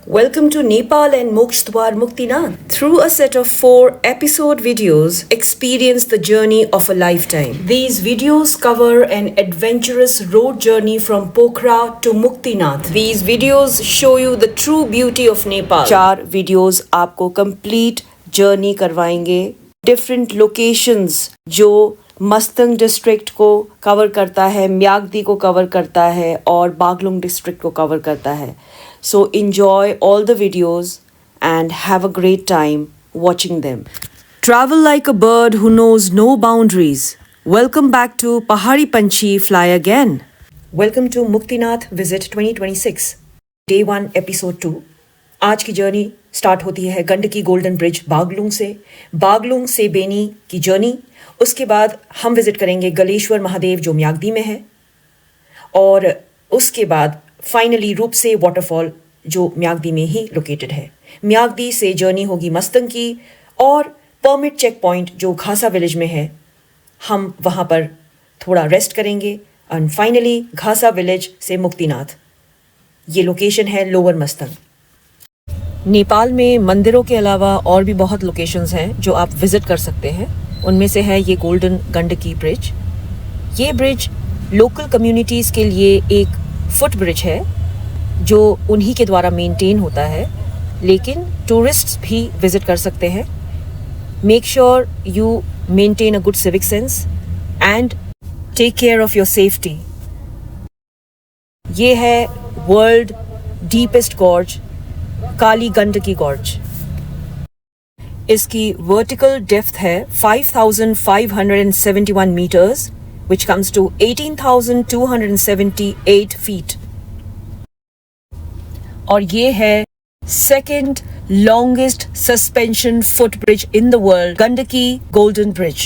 Welcome to Nepal and Mokshadwar Muktinath. Through a set of 4 episode videos, experience the journey of a lifetime. These videos cover an adventurous road journey from Pokhara to Muktinath. These videos show you the true beauty of Nepal. 4 videos आपको complete journey करवाएंगे. Different locations जो Mastung district को cover करता है, म्याग्दी को cover करता है और बागलुंग डिस्ट्रिक्ट को कवर करता है. So enjoy all the videos and have a great time watching them. Travel like a bird who knows no boundaries. Welcome back to Pahari Panchi Fly Again. Welcome to Muktinath Visit 2026. Day 1 Episode 2. आज की journey start होती है Gandaki golden bridge Baglung से बेनी की journey. उसके बाद हम visit करेंगे गलेश्वर महादेव जो म्याग्दी में है और उसके बाद फाइनली रूपसे वाटरफॉल जो म्याग्दी में ही लोकेटेड है. म्याग्दी से जर्नी होगी मस्तंग की और परमिट चेक पॉइंट जो घासा विलेज में है, हम वहाँ पर थोड़ा रेस्ट करेंगे एंड फाइनली घासा विलेज से मुक्तिनाथ. ये लोकेशन है लोअर मस्तंग. नेपाल में मंदिरों के अलावा और भी बहुत लोकेशंस हैं जो आप विजिट कर सकते हैं. उनमें से है ये गोल्डन गंडकी ब्रिज. ये ब्रिज लोकल कम्युनिटीज़ के लिए एक फुट ब्रिज है जो उन्हीं के द्वारा मेंटेन होता है, लेकिन टूरिस्ट्स भी विजिट कर सकते हैं. Make sure you maintain a good civic sense and take care of your safety. ये है world deepest gorge Kali Gandaki gorge. इसकी वर्टिकल डेप्थ है 5,571 meters which comes to 18,278 feet. और ये है second longest suspension footbridge in the world, Gandaki Golden Bridge.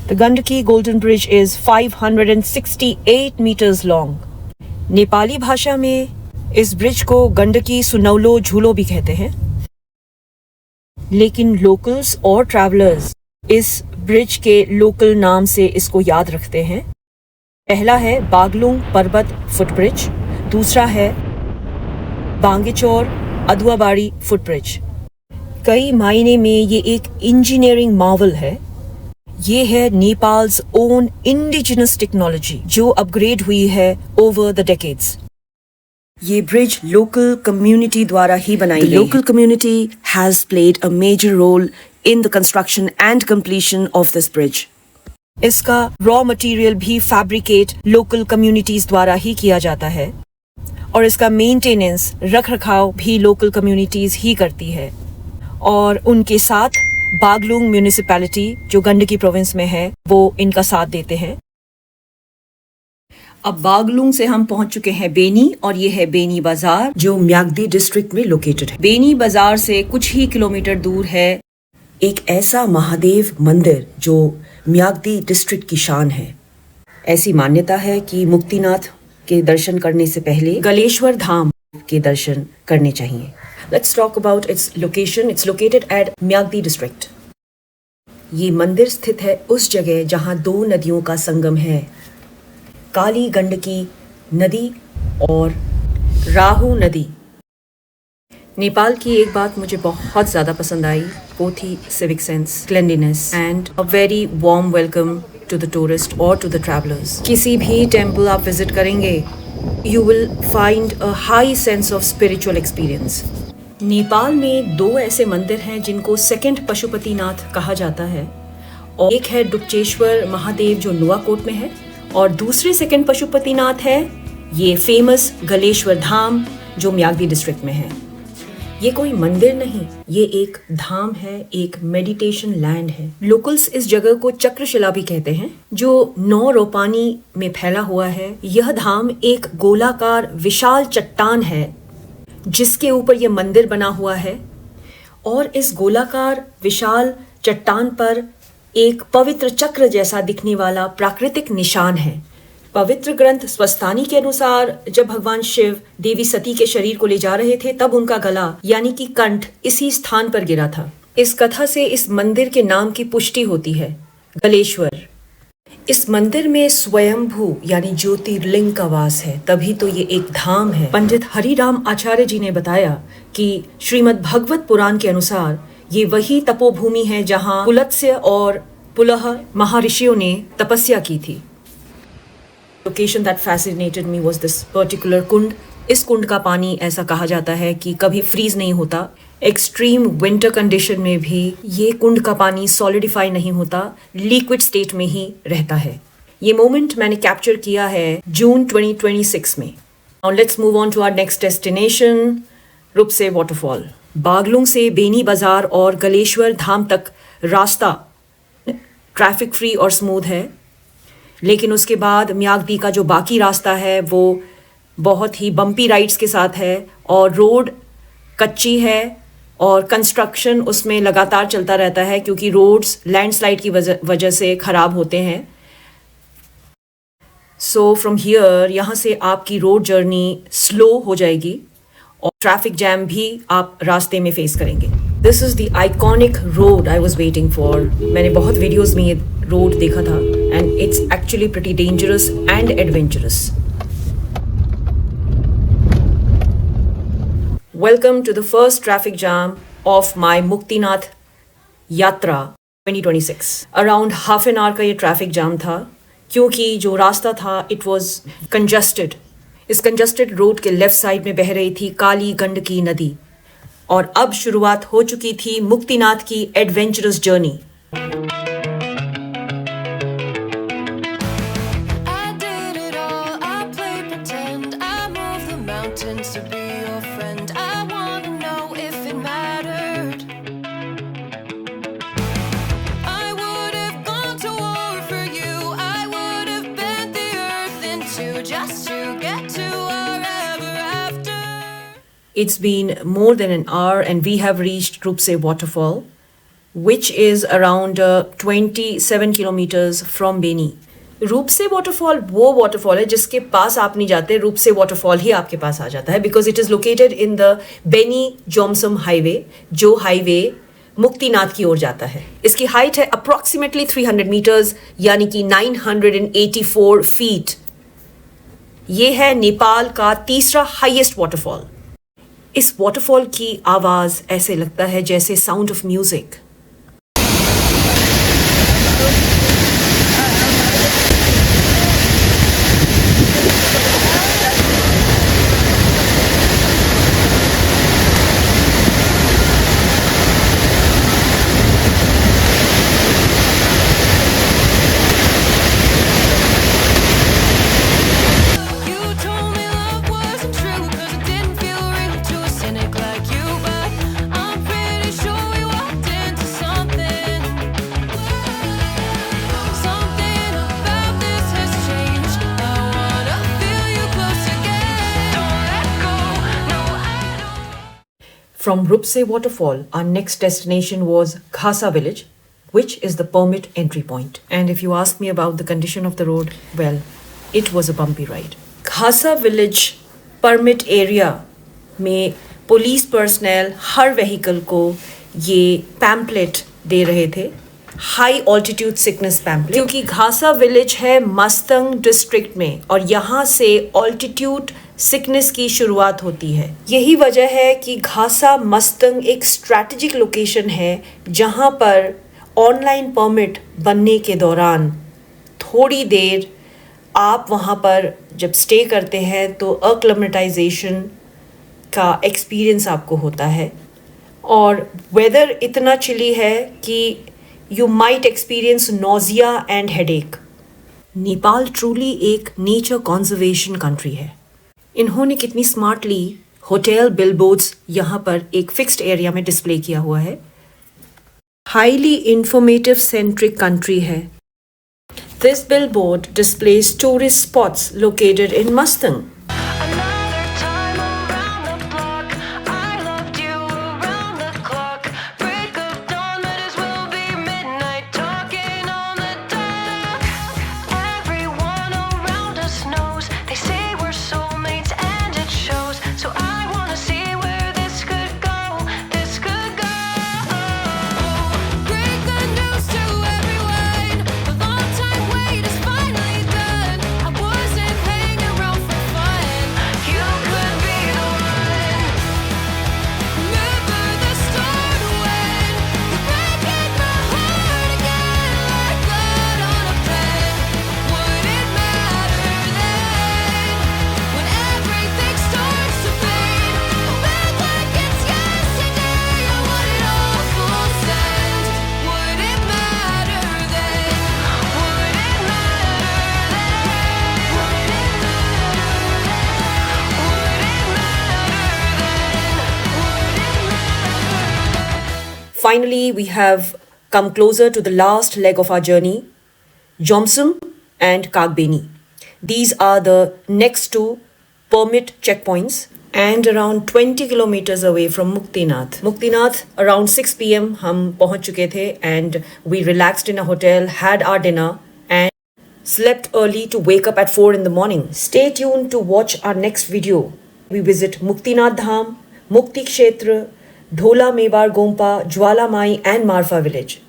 The Gandaki Golden Bridge is 568 meters long. Nepali भाषा में इस ब्रिज को गंडकी सुनौलो झूलो भी कहते हैं, लेकिन लोकल्स और ट्रैवलर्स इस ब्रिज के लोकल नाम से इसको याद रखते हैं. पहला है बागलुंग पर्वत फुटब्रिज, दूसरा है बांगेचोर अदुआबाड़ी फुटब्रिज. कई मायने में ये एक इंजीनियरिंग मार्वल है. ये है नेपाल्स ओन इंडिजिनस टेक्नोलॉजी जो अपग्रेड हुई है ओवर द डेकेड्स. ये ब्रिज लोकल कम्युनिटी द्वारा ही बनाई गई है. Local community has played a major role in the construction and completion of this bridge. इसका रॉ मटेरियल भी फैब्रिकेट लोकल कम्युनिटीज द्वारा ही किया जाता है और इसका मेंटेनेंस रख रखाव भी लोकल कम्युनिटीज ही करती है. और उनके साथ बागलुंग म्यूनिसिपैलिटी जो गंडकी प्रोविंस में है वो इनका साथ देते हैं. अब बागलुंग से हम पहुंच चुके हैं बेनी और ये है बेनी बाजार जो म्याग्दी डिस्ट्रिक्ट में लोकेटेड है. बेनी बाजार से कुछ ही किलोमीटर दूर है एक ऐसा महादेव मंदिर जो म्याग्दी डिस्ट्रिक्ट की शान है. ऐसी मान्यता है कि मुक्तिनाथ के दर्शन करने से पहले गलेश्वर धाम के दर्शन करने चाहिए. Let's talk about its location. It's located at Myagdi district. ये मंदिर स्थित है उस जगह जहां 2 नदियों का संगम है, काली गंडकी नदी और राहु नदी. नेपाल की एक बात मुझे बहुत ज़्यादा पसंद आई, वो थी civic sense, cleanliness and a very warm welcome to the tourist और टू द ट्रैवलर्स. किसी भी टेम्पल आप विजिट करेंगे you will find a high sense of spiritual experience. Nepal में 2 ऐसे मंदिर हैं जिनको सेकंड पशुपतिनाथ कहा जाता है. और एक है डुपचेश्वर महादेव जो नुआकोट में है और दूसरे सेकंड पशुपतिनाथ है ये फेमस गलेश्वर धाम जो म्याग्दी डिस्ट्रिक्ट में है. ये कोई मंदिर नहीं, ये एक धाम है, एक मेडिटेशन लैंड है. लोकल्स इस जगह को चक्रशिला भी कहते हैं जो 9 रोपानी में फैला हुआ है. यह धाम एक गोलाकार विशाल चट्टान है जिसके ऊपर यह मंदिर बना हुआ है और इस गोलाकार विशाल चट्टान पर एक पवित्र चक्र जैसा दिखने वाला प्राकृतिक निशान है. पवित्र ग्रंथ स्वस्तानी के अनुसार जब भगवान शिव देवी सती के शरीर को ले जा रहे थे तब उनका गला यानी कि कंठ इसी स्थान पर गिरा था. इस कथा से इस मंदिर के नाम की पुष्टि होती है. गलेश्वर इस मंदिर में स्वयंभू यानी ज्योतिर्लिंग का वास है, तभी तो ये एक धाम है। पंडित हरिराम आचार्य जी ने बताया कि श्रीमद् भगवत पुराण के अनुसार ये वही तपोभूमि है जहाँ पुलत्स्य और पुलह महर्षियों ने तपस्या की थी। Location that fascinated me was this particular कुंड। इस कुंड का पानी ऐसा कहा जाता है कि कभी फ्रीज नहीं होता। एक्सट्रीम विंटर कंडीशन में भी ये कुंड का पानी सॉलिडिफाई नहीं होता, लिक्विड स्टेट में ही रहता है। ये मोमेंट मैंने कैप्चर किया है जून 2026 में। Now let's move on to our next destination, Rupse waterfall. Baglung से बेनी बाजार और गलेश्वर धाम तक रास्ता ट्रैफिक फ्री और स्मूथ है, लेकिन उसके बाद म्यागदी का जो बाकी रास्ता है वो बहुत ही बम्पी राइड्स के साथ है और रोड कच्ची है और कंस्ट्रक्शन उसमें लगातार चलता रहता है क्योंकि रोड्स लैंडस्लाइड की वजह से ख़राब होते हैं। सो फ्रॉम हियर यहाँ से आपकी रोड जर्नी स्लो हो जाएगी और ट्रैफिक जैम भी आप रास्ते में फेस करेंगे। This is the iconic road I was waiting for. मैंने बहुत वीडियोज़ में ये रोड देखा था and it's actually pretty dangerous and adventurous. Welcome to the first traffic jam of my Muktinath Yatra 2026. Around half an hour का ये traffic jam था क्योंकि जो रास्ता था it was congested. इस congested रोड के लेफ्ट साइड में बह रही थी काली गंडकी नदी और अब शुरुआत हो चुकी थी मुक्तिनाथ की adventurous journey. It's been more than an hour and we have reached Rupse waterfall, which is around 27 kilometers from Beni. रूपसे वाटरफॉल वो वाटरफॉल है जिसके पास आप नहीं जाते, रूपसे वाटरफॉल ही आपके पास आ जाता है because it is located in the Beni Jomsom highway, जो हाईवे मुक्तिनाथ की ओर जाता है। इसकी हाइट है अप्रॉक्सीमेटली 300 मीटर्स यानी कि 984 फीट। ये है नेपाल का तीसरा हाईएस्ट वाटरफॉल। इस वाटरफॉल की आवाज़ ऐसे लगता है जैसे sound of music. From Rupse waterfall, our next destination was Khasa village, which is the permit entry point. And if you ask me about the condition of the road, well, it was a bumpy ride. Khasa village permit area में police personal हर vehicle को ये pamphlet दे रहे थे, high altitude sickness pamphlet, क्योंकि घासा village है Mastung district में और यहाँ से ऑल्टीट्यूड सिकनेस की शुरुआत होती है। यही वजह है कि घासा मस्तंग एक स्ट्रैटेजिक लोकेशन है जहाँ पर ऑनलाइन परमिट बनने के दौरान थोड़ी देर आप वहाँ पर जब स्टे करते हैं तो अक्लेमेटाइजेशन का एक्सपीरियंस आपको होता है और वेदर इतना चिली है कि you might experience nausea and headache. Nepal truly एक नेचर कॉन्जर्वेशन कंट्री है। इन्होंने कितनी स्मार्टली होटल बिलबोर्ड्स यहाँ पर एक फिक्स्ड एरिया में डिस्प्ले किया हुआ है। हाईली इंफॉर्मेटिव सेंट्रिक कंट्री है। This billboard displays tourist spots located in Mustang. Break the news to everyone. The long time wait is Finally, we have come closer to the last leg of our journey, Jomsum and Kagbeni. These are the next two permit checkpoints and around 20 kilometers away from Muktinath. Muktinath, around 6 p.m. हम पहुंच चुके थे and we relaxed in a hotel, had our dinner and slept early to wake up at 4 in the morning. Stay tuned to watch our next video. We visit Muktinath Dham, Mukti Kshetra, Dhola Mebar Gompa, Jwalamai and Marfa village.